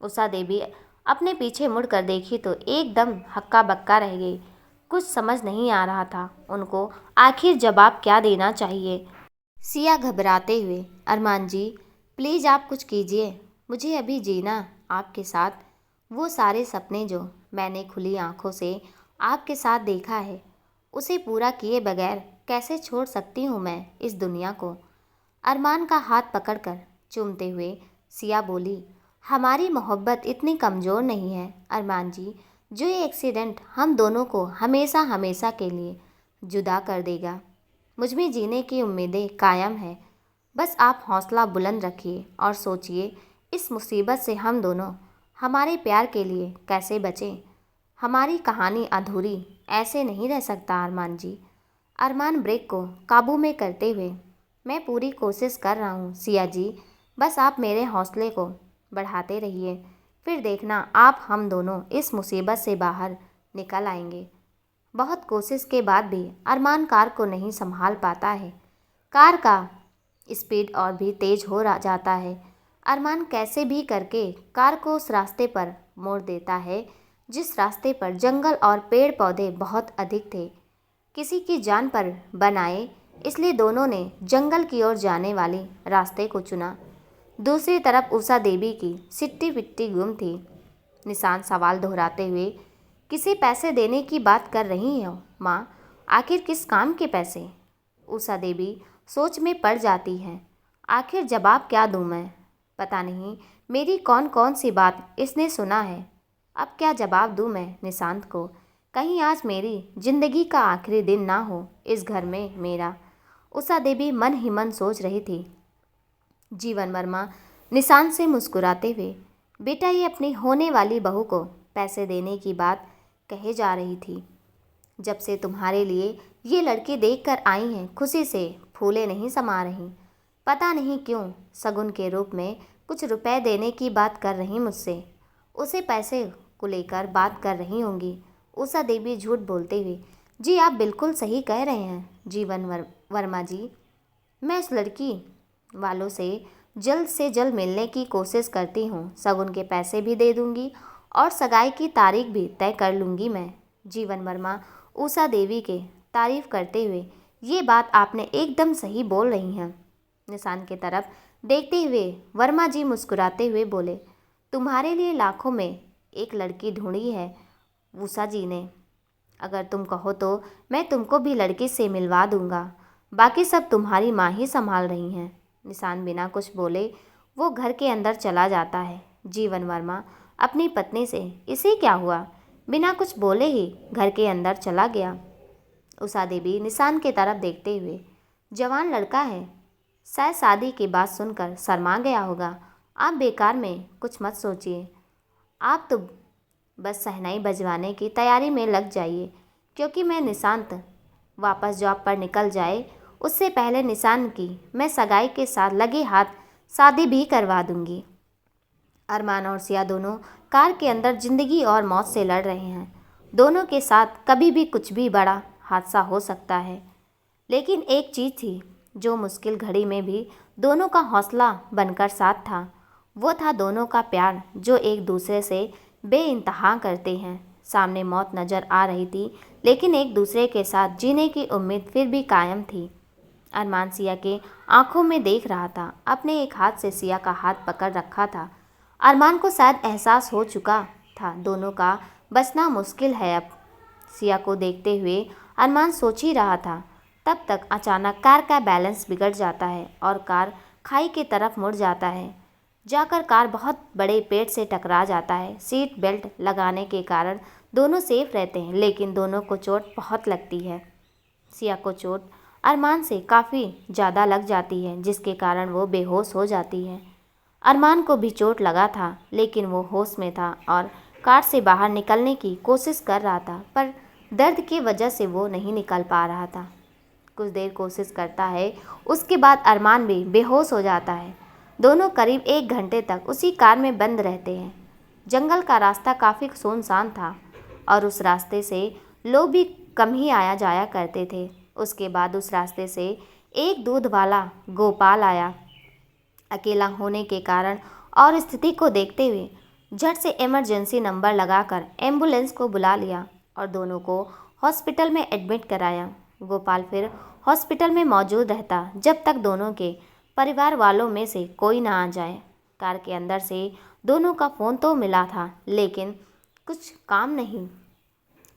उषा देवी अपने पीछे मुड़कर देखी तो एकदम हक्का बक्का रह गई। कुछ समझ नहीं आ रहा था उनको आखिर जवाब क्या देना चाहिए। सिया घबराते हुए, अरमान जी प्लीज़ आप कुछ कीजिए, मुझे अभी जीना आपके साथ, वो सारे सपने जो मैंने खुली आंखों से आपके साथ देखा है, उसे पूरा किए बगैर कैसे छोड़ सकती हूँ मैं इस दुनिया को। अरमान का हाथ पकड़कर चूमते हुए सिया बोली, हमारी मोहब्बत इतनी कमज़ोर नहीं है अरमान जी, जो ये एक्सीडेंट हम दोनों को हमेशा हमेशा के लिए जुदा कर देगा। मुझमें जीने की उम्मीदें कायम है, बस आप हौसला बुलंद रखिए और सोचिए इस मुसीबत से हम दोनों हमारे प्यार के लिए कैसे बचें। हमारी कहानी अधूरी ऐसे नहीं रह सकता अरमान जी। अरमान ब्रेक को काबू में करते हुए, मैं पूरी कोशिश कर रहा हूँ सिया जी, बस आप मेरे हौसले को बढ़ाते रहिए, फिर देखना आप हम दोनों इस मुसीबत से बाहर निकल आएंगे। बहुत कोशिश के बाद भी अरमान कार को नहीं संभाल पाता है। कार का स्पीड और भी तेज हो जाता है। अरमान कैसे भी करके कार को उस रास्ते पर मोड़ देता है जिस रास्ते पर जंगल और पेड़ पौधे बहुत अधिक थे। किसी की जान पर बनाए, इसलिए दोनों ने जंगल की ओर जाने वाले रास्ते को चुना। दूसरी तरफ उषा देवी की सिट्टी पिट्टी गुम थी। निशांत सवाल दोहराते हुए। किसे पैसे देने की बात कर रही हो माँ? आखिर किस काम के पैसे? उषा देवी सोच में पड़ जाती है। आखिर जवाब क्या दूँ मैं? पता नहीं मेरी कौन कौन सी बात इसने सुना है। अब क्या जवाब दूँ मैं निशांत को? कहीं आज मेरी जिंदगी का आखिरी दिन ना हो इस घर में मेरा। उषा देवी मन ही मन सोच रही थी। जीवन वर्मा निशांत से मुस्कुराते हुए, बेटा ये अपनी होने वाली बहू को पैसे देने की बात कहे जा रही थी। जब से तुम्हारे लिए ये लड़की देखकर आई हैं खुशी से फूले नहीं समा रही। पता नहीं क्यों शगुन के रूप में कुछ रुपए देने की बात कर रही मुझसे। उसे पैसे को लेकर बात कर रही होंगी। उषा देवी झूठ बोलते हुए, जी आप बिल्कुल सही कह रहे हैं जीवन वर्मा जी। मैं उस लड़की वालों से जल्द मिलने की कोशिश करती हूँ। शगुन के पैसे भी दे दूँगी और सगाई की तारीख भी तय कर लूँगी मैं। जीवन वर्मा उषा देवी के तारीफ करते हुए, ये बात आपने एकदम सही बोल रही हैं। निशांत की तरफ देखते हुए वर्मा जी मुस्कुराते हुए बोले, तुम्हारे लिए लाखों में एक लड़की ढूंढी है उषा जी ने। अगर तुम कहो तो मैं तुमको भी लड़की से मिलवा दूंगा। बाकी सब तुम्हारी माँ ही संभाल रही हैं। निशांत बिना कुछ बोले वो घर के अंदर चला जाता है। जीवन वर्मा अपनी पत्नी से, इसे क्या हुआ, बिना कुछ बोले ही घर के अंदर चला गया। उषा देवी निशांत की तरफ देखते हुए, जवान लड़का है, शायद शादी की बात सुनकर शर्मा गया होगा। आप बेकार में कुछ मत सोचिए। आप तो बस शहनाई बजवाने की तैयारी में लग जाइए, क्योंकि मैं निशांत वापस जॉब पर निकल जाए उससे पहले निशांत की मैं सगाई के साथ लगे हाथ शादी भी करवा दूंगी। अरमान और सिया दोनों कार के अंदर जिंदगी और मौत से लड़ रहे हैं। दोनों के साथ कभी भी कुछ भी बड़ा हादसा हो सकता है। लेकिन एक चीज़ थी जो मुश्किल घड़ी में भी दोनों का हौसला बनकर साथ था। वो था दोनों का प्यार जो एक दूसरे से बेइंतहा करते हैं। सामने मौत नज़र आ रही थी, लेकिन एक दूसरे के साथ जीने की उम्मीद फिर भी कायम थी। अरमान सिया के आंखों में देख रहा था। अपने एक हाथ से सिया का हाथ पकड़ रखा था। अरमान को शायद एहसास हो चुका था दोनों का बचना मुश्किल है अब। सिया को देखते हुए अरमान सोच ही रहा था। तब तक अचानक कार का बैलेंस बिगड़ जाता है और कार खाई की तरफ मुड़ जाता है। जाकर कार बहुत बड़े पेड़ से टकरा जाता है। सीट बेल्ट लगाने के कारण दोनों सेफ रहते हैं, लेकिन दोनों को चोट बहुत लगती है। सिया को चोट अरमान से काफ़ी ज़्यादा लग जाती है, जिसके कारण वो बेहोश हो जाती है। अरमान को भी चोट लगा था, लेकिन वो होश में था और कार से बाहर निकलने की कोशिश कर रहा था, पर दर्द की वजह से वो नहीं निकल पा रहा था। कुछ देर कोशिश करता है, उसके बाद अरमान भी बेहोश हो जाता है। दोनों करीब 1 घंटे तक उसी कार में बंद रहते हैं। जंगल का रास्ता काफ़ी सुनसान था और उस रास्ते से लोग भी कम ही आया जाया करते थे। उसके बाद उस रास्ते से एक दूध वाला गोपाल आया। अकेला होने के कारण और स्थिति को देखते हुए झट से इमरजेंसी नंबर लगाकर एम्बुलेंस को बुला लिया और दोनों को हॉस्पिटल में एडमिट कराया। गोपाल फिर हॉस्पिटल में मौजूद रहता जब तक दोनों के परिवार वालों में से कोई ना आ जाए। कार के अंदर से दोनों का फ़ोन तो मिला था, लेकिन कुछ काम नहीं,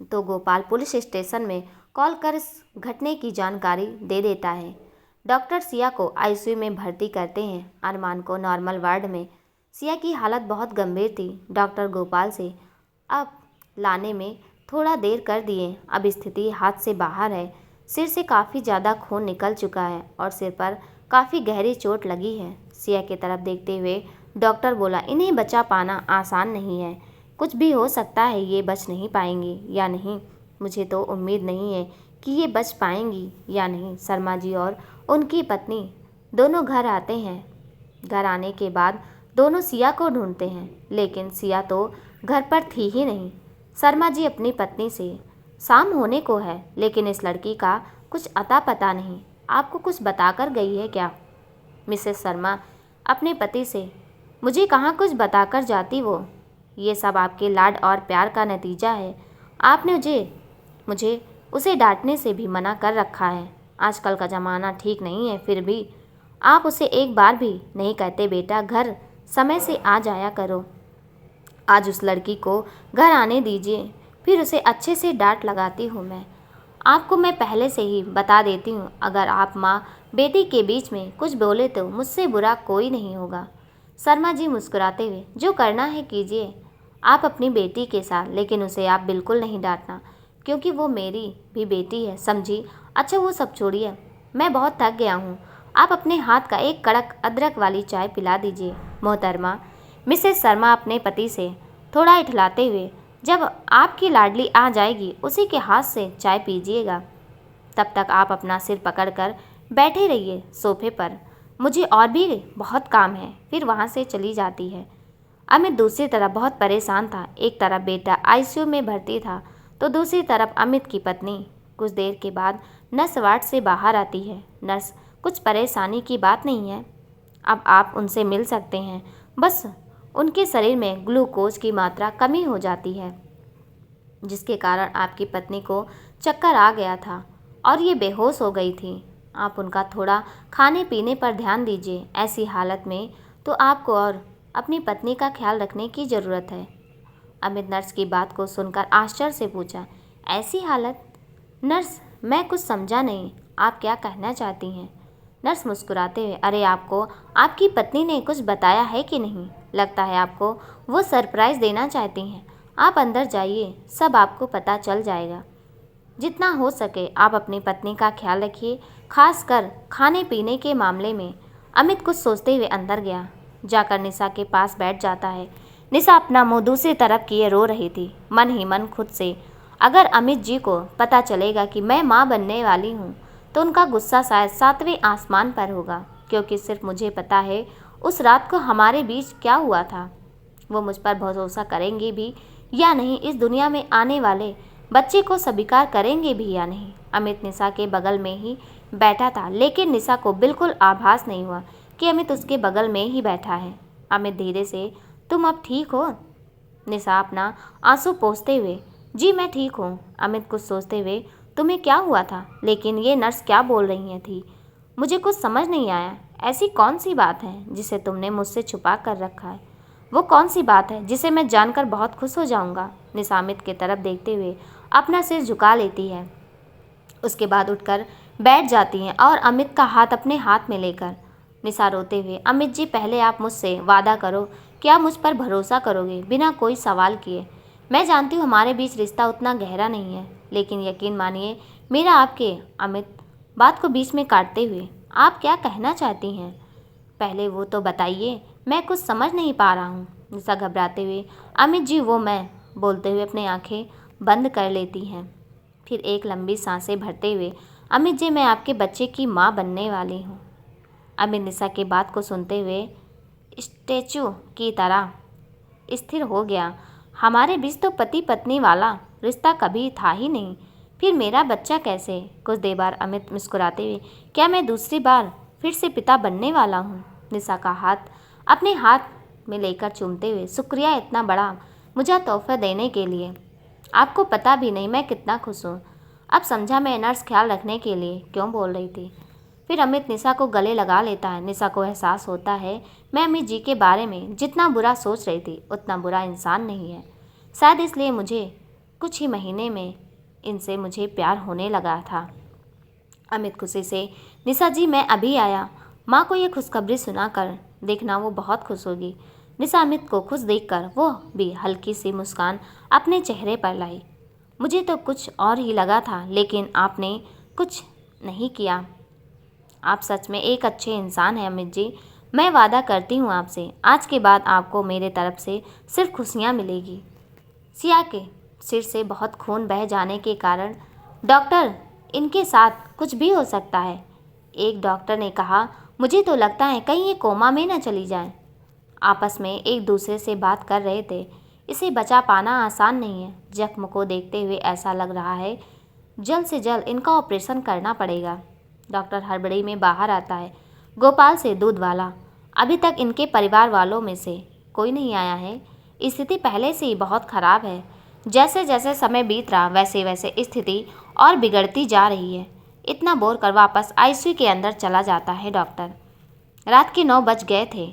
तो गोपाल पुलिस स्टेशन में कॉल कर इस घटने की जानकारी दे देता है। डॉक्टर सिया को आईसीयू में भर्ती करते हैं। अरमान को नॉर्मल वार्ड में। सिया की हालत बहुत गंभीर थी। डॉक्टर गोपाल से अब लाने में थोड़ा देर कर दिए, अब स्थिति हाथ से बाहर है। सिर से काफ़ी ज़्यादा खून निकल चुका है और सिर पर काफ़ी गहरी चोट लगी है। सिया की तरफ देखते हुए डॉक्टर बोला, इन्हें बचा पाना आसान नहीं है, कुछ भी हो सकता है, ये बच नहीं पाएंगी या नहीं। मुझे तो उम्मीद नहीं है कि ये बच पाएंगी या नहीं। शर्मा जी और उनकी पत्नी दोनों घर आते हैं। घर आने के बाद दोनों सिया को ढूंढते हैं, लेकिन सिया तो घर पर थी ही नहीं। शर्मा जी अपनी पत्नी से, शाम होने को है, लेकिन इस लड़की का कुछ अता पता नहीं, आपको कुछ बताकर गई है क्या? मिसेस शर्मा अपने पति से, मुझे कहाँ कुछ बताकर जाती वो, ये सब आपके लाड और प्यार का नतीजा है। आपने मुझे उसे डांटने से भी मना कर रखा है। आजकल का ज़माना ठीक नहीं है, फिर भी आप उसे एक बार भी नहीं कहते बेटा घर समय से आ जाया करो। आज उस लड़की को घर आने दीजिए, फिर उसे अच्छे से डांट लगाती हूँ मैं। आपको मैं पहले से ही बता देती हूँ, अगर आप माँ बेटी के बीच में कुछ बोले तो मुझसे बुरा कोई नहीं होगा। शर्मा जी मुस्कुराते हुए, जो करना है कीजिए आप अपनी बेटी के साथ, लेकिन उसे आप बिल्कुल नहीं डांटना, क्योंकि वो मेरी भी बेटी है, समझी। अच्छा वो सब छोड़िए, मैं बहुत थक गया हूँ। आप अपने हाथ का एक कड़क अदरक वाली चाय पिला दीजिए। मोहतरमा मिसेस शर्मा अपने पति से थोड़ा इठलाते हुए, जब आपकी लाडली आ जाएगी उसी के हाथ से चाय पीजिएगा। तब तक आप अपना सिर पकड़कर बैठे रहिए सोफे पर, मुझे और भी बहुत काम है। फिर वहाँ से चली जाती है। अमित दूसरी तरफ बहुत परेशान था। एक तरफ बेटा आईसीयू में भर्ती था तो दूसरी तरफ अमित की पत्नी। कुछ देर के बाद नर्स वार्ड से बाहर आती है। नर्स, कुछ परेशानी की बात नहीं है, अब आप उनसे मिल सकते हैं। बस उनके शरीर में ग्लूकोज की मात्रा कमी हो जाती है, जिसके कारण आपकी पत्नी को चक्कर आ गया था और ये बेहोश हो गई थी। आप उनका थोड़ा खाने पीने पर ध्यान दीजिए। ऐसी हालत में तो आपको और अपनी पत्नी का ख्याल रखने की ज़रूरत है। अमित नर्स की बात को सुनकर आश्चर्य से पूछा, ऐसी हालत? नर्स, मैं कुछ समझा नहीं, आप क्या कहना चाहती हैं? नर्स मुस्कुराते हुए, अरे आपको आपकी पत्नी ने कुछ बताया है कि नहीं? लगता है आपको वो सरप्राइज़ देना चाहती हैं। आप अंदर जाइए, सब आपको पता चल जाएगा। जितना हो सके आप अपनी पत्नी का ख्याल रखिए, खासकर खाने पीने के मामले में। अमित कुछ सोचते हुए अंदर गया, जाकर निशा के पास बैठ जाता है। निशा अपना मुंह दूसरी तरफ किए रो रही थी, मन ही मन खुद से, अगर अमित जी को पता चलेगा कि मैं माँ बनने वाली हूँ तो उनका गुस्सा शायद 7वें आसमान पर होगा, क्योंकि सिर्फ मुझे पता है उस रात को हमारे बीच क्या हुआ था। वो मुझ पर भरोसा करेंगे भी या नहीं, इस दुनिया में आने वाले बच्चे को स्वीकार करेंगे भी या नहीं। अमित निशा के बगल में ही बैठा था, लेकिन निशा को बिल्कुल आभास नहीं हुआ कि अमित उसके बगल में ही बैठा है। अमित धीरे से, तुम अब ठीक हो? निशा अपना आंसू पोंछते हुए, जी मैं ठीक हूँ। अमित कुछ सोचते हुए, तुम्हें क्या हुआ था? लेकिन ये नर्स क्या बोल रही थी? मुझे कुछ समझ नहीं आया। ऐसी कौन सी बात है जिसे तुमने मुझसे छुपा कर रखा है? वो कौन सी बात है जिसे मैं जानकर बहुत खुश हो जाऊंगा? निशा अमित की तरफ देखते हुए अपना सिर झुका लेती है, उसके बाद उठकर बैठ जाती हैं और अमित का हाथ अपने हाथ में लेकर निशा रोते हुए, अमित जी पहले आप मुझसे वादा करो कि आप मुझ पर भरोसा करोगे बिना कोई सवाल किए। मैं जानती हूँ हमारे बीच रिश्ता उतना गहरा नहीं है, लेकिन यकीन मानिए मेरा आपके। अमित बात को बीच में काटते हुए, आप क्या कहना चाहती हैं? पहले वो तो बताइए, मैं कुछ समझ नहीं पा रहा हूँ। निशा घबराते हुए, अमित जी वो मैं, बोलते हुए अपनी आंखें बंद कर लेती हैं। फिर एक लंबी सांसें भरते हुए, अमित जी मैं आपके बच्चे की माँ बनने वाली हूँ। अमित निशा की बात को सुनते हुए स्टैचू की तरह स्थिर हो गया। हमारे बीच तो पति पत्नी वाला रिश्ता कभी था ही नहीं, फिर मेरा बच्चा कैसे? कुछ देर बाद अमित मुस्कुराते हुए, क्या मैं दूसरी बार फिर से पिता बनने वाला हूँ? निशा का हाथ अपने हाथ में लेकर चूमते हुए, शुक्रिया इतना बड़ा मुझे तोहफा देने के लिए। आपको पता भी नहीं मैं कितना खुश हूँ। अब समझा मैं नर्स ख्याल रखने के लिए क्यों बोल रही थी। फिर अमित निशा को गले लगा लेता है। निशा को एहसास होता है मैं अमित जी के बारे में जितना बुरा सोच रही थी उतना बुरा इंसान नहीं है। शायद इसलिए मुझे कुछ ही महीने में इनसे मुझे प्यार होने लगा था। अमित खुशी से, निशा जी मैं अभी आया, माँ को ये खुशखबरी सुनाकर देखना, वो बहुत खुश होगी। निशा अमित को खुश देखकर वो भी हल्की सी मुस्कान अपने चेहरे पर लाई। मुझे तो कुछ और ही लगा था, लेकिन आपने कुछ नहीं किया। आप सच में एक अच्छे इंसान हैं अमित जी। मैं वादा करती हूँ आपसे, आज के बाद आपको मेरे तरफ से सिर्फ खुशियाँ मिलेगी। सिया के सिर से बहुत खून बह जाने के कारण, डॉक्टर इनके साथ कुछ भी हो सकता है। एक डॉक्टर ने कहा, मुझे तो लगता है कहीं ये कोमा में न चली जाए। आपस में एक दूसरे से बात कर रहे थे। इसे बचा पाना आसान नहीं है। जख्म को देखते हुए ऐसा लग रहा है जल्द से जल्द इनका ऑपरेशन करना पड़ेगा। डॉक्टर हड़बड़ी में बाहर आता है। गोपाल से दूध वाला, अभी तक इनके परिवार वालों में से कोई नहीं आया है। स्थिति पहले से ही बहुत ख़राब है। जैसे जैसे समय बीत रहा वैसे वैसे स्थिति और बिगड़ती जा रही है। इतना बोर कर वापस आईसीयू के अंदर चला जाता है डॉक्टर। रात के 9 बज गए थे।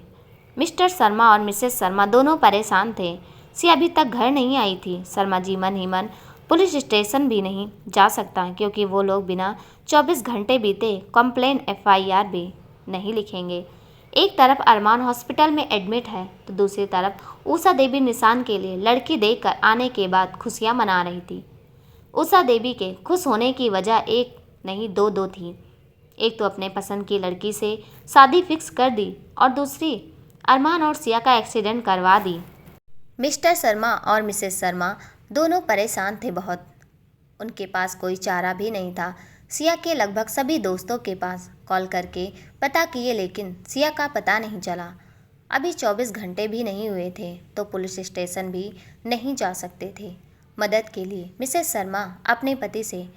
मिस्टर शर्मा और मिसेस शर्मा दोनों परेशान थे। सिया अभी तक घर नहीं आई थी। शर्मा जी मन ही मन पुलिस स्टेशन भी नहीं जा सकता, क्योंकि वो लोग बिना 24 घंटे बीते कंप्लेन FIR भी नहीं लिखेंगे। एक तरफ अरमान हॉस्पिटल में एडमिट है तो दूसरी तरफ उषा देवी निशान के लिए लड़की देखकर आने के बाद खुशियां मना रही थी। उषा देवी के खुश होने की वजह एक नहीं दो थी। एक तो अपने पसंद की लड़की से शादी फिक्स कर दी और दूसरी अरमान और सिया का एक्सीडेंट करवा दी। मिस्टर शर्मा और मिसेस शर्मा दोनों परेशान थे बहुत। उनके पास कोई चारा भी नहीं था। सिया के लगभग सभी दोस्तों के पास कॉल करके पता किए, लेकिन सिया का पता नहीं चला। अभी 24 घंटे भी नहीं हुए थे तो पुलिस स्टेशन भी नहीं जा सकते थे मदद के लिए। मिसेस शर्मा अपने पति से,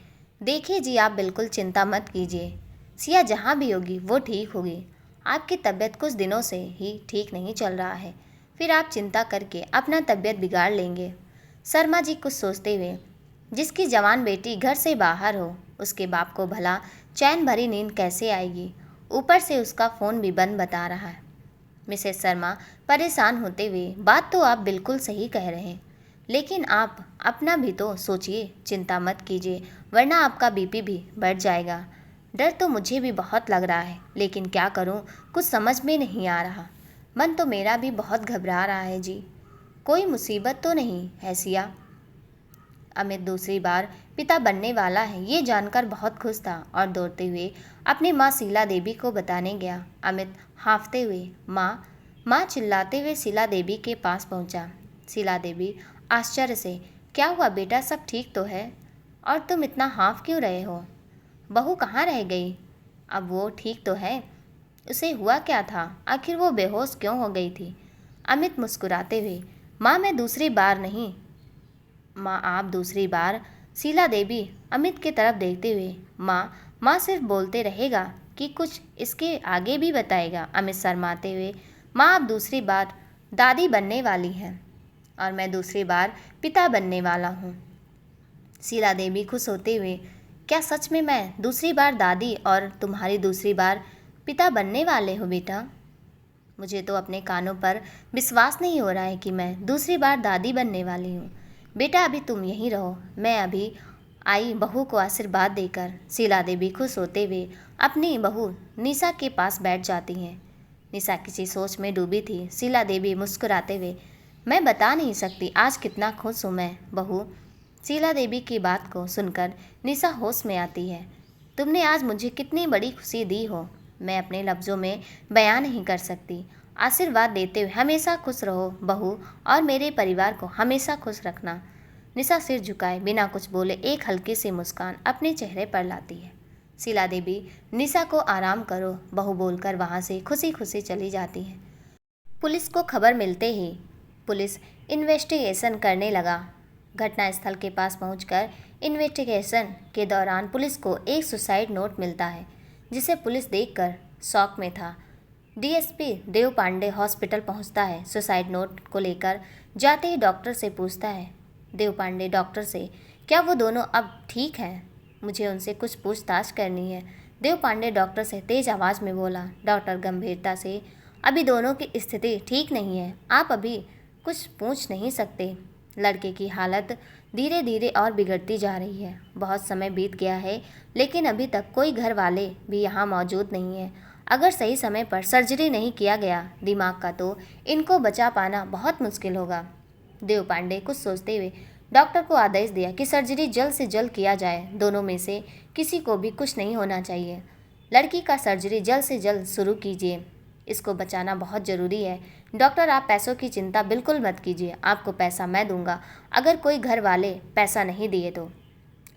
देखिए जी, आप बिल्कुल चिंता मत कीजिए, सिया जहाँ भी होगी वो ठीक होगी। आपकी तबीयत कुछ दिनों से ही ठीक नहीं चल रहा है, फिर आप चिंता करके अपना तबीयत बिगाड़ लेंगे। शर्मा जी कुछ सोचते हुए, जिसकी जवान बेटी घर से बाहर हो उसके बाप को भला चैन भरी नींद कैसे आएगी, ऊपर से उसका फ़ोन भी बंद बता रहा है। मिसेस शर्मा परेशान होते हुए, बात तो आप बिल्कुल सही कह रहे हैं, लेकिन आप अपना भी तो सोचिए, चिंता मत कीजिए वरना आपका BP भी बढ़ जाएगा। डर तो मुझे भी बहुत लग रहा है, लेकिन क्या करूं, कुछ समझ में नहीं आ रहा। मन तो मेरा भी बहुत घबरा रहा है जी। कोई मुसीबत तो नहीं है सिया? अमित दूसरी बार पिता बनने वाला है ये जानकर बहुत खुश था और दौड़ते हुए अपनी माँ शीला देवी को बताने गया। अमित हाँफते हुए माँ चिल्लाते हुए शीला देवी के पास पहुँचा। शीला देवी आश्चर्य से, क्या हुआ बेटा, सब ठीक तो है? और तुम इतना हाँफ क्यों रहे हो? बहू कहाँ रह गई? अब वो ठीक तो है? उसे हुआ क्या था? आखिर वो बेहोश क्यों हो गई थी? अमित मुस्कुराते हुए, माँ मैं दूसरी बार नहीं। माँ आप दूसरी बार? शीला देवी अमित की तरफ देखते हुए, माँ सिर्फ बोलते रहेगा कि कुछ इसके आगे भी बताएगा? अमित शर्माते हुए, माँ आप दूसरी बार दादी बनने वाली हैं और मैं दूसरी बार पिता बनने वाला हूँ। शीला देवी खुश होते हुए, क्या सच में मैं दूसरी बार दादी और तुम्हारी दूसरी बार पिता बनने वाले हो बेटा? मुझे तो अपने कानों पर विश्वास नहीं हो रहा है कि मैं दूसरी बार दादी बनने वाली हूँ। बेटा अभी तुम यहीं रहो, मैं अभी आई बहू को आशीर्वाद देकर। शीला देवी खुश होते हुए अपनी बहू निशा के पास बैठ जाती हैं। निशा किसी सोच में डूबी थी। शीला देवी मुस्कुराते हुए, मैं बता नहीं सकती आज कितना खुश हूँ मैं बहू। शीला देवी की बात को सुनकर निशा होश में आती है। तुमने आज मुझे कितनी बड़ी खुशी दी हो, मैं अपने लफ्ज़ों में बयान नहीं कर सकती। आशीर्वाद देते हुए, हमेशा खुश रहो बहू और मेरे परिवार को हमेशा खुश रखना। निशा सिर झुकाए बिना कुछ बोले एक हल्की सी मुस्कान अपने चेहरे पर लाती है। शीला देवी निशा को आराम करो बहू बोलकर वहाँ से खुशी खुशी चली जाती है। पुलिस को खबर मिलते ही पुलिस इन्वेस्टिगेशन करने लगा। घटनास्थल के पहुंच पहुंचकर इन्वेस्टिगेशन के दौरान पुलिस को एक सुसाइड नोट मिलता है, जिसे पुलिस देखकर शॉक में था। DSP देव पांडे हॉस्पिटल पहुंचता है। सुसाइड नोट को लेकर जाते ही डॉक्टर से पूछता है देव पांडे डॉक्टर से, क्या वो दोनों अब ठीक हैं? मुझे उनसे कुछ पूछताछ करनी है। देव पांडे डॉक्टर से तेज आवाज़ में बोला। डॉक्टर गंभीरता से, अभी दोनों की स्थिति ठीक नहीं है, आप अभी कुछ पूछ नहीं सकते। लड़के की हालत धीरे धीरे और बिगड़ती जा रही है। बहुत समय बीत गया है लेकिन अभी तक कोई घर वाले भी यहाँ मौजूद नहीं है। अगर सही समय पर सर्जरी नहीं किया गया दिमाग का तो इनको बचा पाना बहुत मुश्किल होगा। देव पांडे कुछ सोचते हुए डॉक्टर को आदेश दिया कि सर्जरी जल्द से जल्द किया जाए। दोनों में से किसी को भी कुछ नहीं होना चाहिए। लड़की का सर्जरी जल्द से जल्द शुरू कीजिए, इसको बचाना बहुत ज़रूरी है। डॉक्टर आप पैसों की चिंता बिल्कुल मत कीजिए, आपको पैसा मैं दूंगा अगर कोई घर वाले पैसा नहीं दिए तो।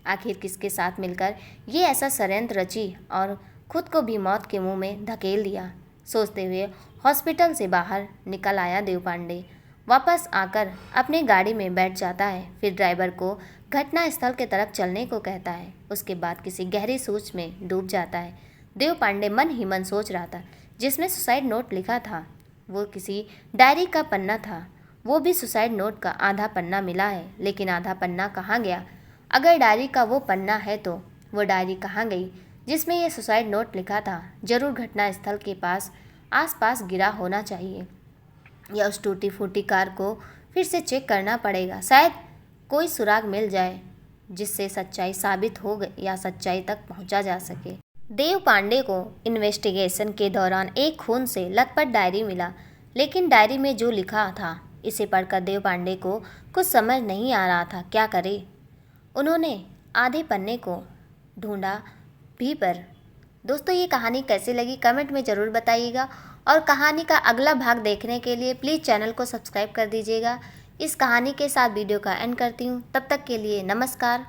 आखिर किसके साथ मिलकर ये ऐसा षड्यंत्र रची और खुद को भी मौत के मुंह में धकेल दिया। सोचते हुए हॉस्पिटल से बाहर निकल आया देव पांडे। वापस आकर अपनी गाड़ी में बैठ जाता है, फिर ड्राइवर को घटना स्थल की तरफ चलने को कहता है। उसके बाद किसी गहरी सोच में डूब जाता है। देव पांडे मन ही मन सोच रहा था, जिसमें सुसाइड नोट लिखा था वो किसी डायरी का पन्ना था। वो भी सुसाइड नोट का आधा पन्ना मिला है, लेकिन आधा पन्ना कहाँ गया? अगर डायरी का वो पन्ना है तो वो डायरी कहाँ गई जिसमें यह सुसाइड नोट लिखा था? जरूर घटना स्थल के पास आसपास गिरा होना चाहिए या उस टूटी फूटी कार को फिर से चेक करना पड़ेगा, शायद कोई सुराग मिल जाए जिससे सच्चाई साबित हो गई या सच्चाई तक पहुंचा जा सके। देव पांडे को इन्वेस्टिगेशन के दौरान एक खून से लथपथ डायरी मिला, लेकिन डायरी में जो लिखा था इसे पढ़कर देव पांडे को कुछ समझ नहीं आ रहा था क्या करे। उन्होंने आधे पन्ने को ढूंढा भी पर। दोस्तों, ये कहानी कैसी लगी कमेंट में ज़रूर बताइएगा और कहानी का अगला भाग देखने के लिए प्लीज़ चैनल को सब्सक्राइब कर दीजिएगा। इस कहानी के साथ वीडियो का एंड करती हूँ। तब तक के लिए नमस्कार।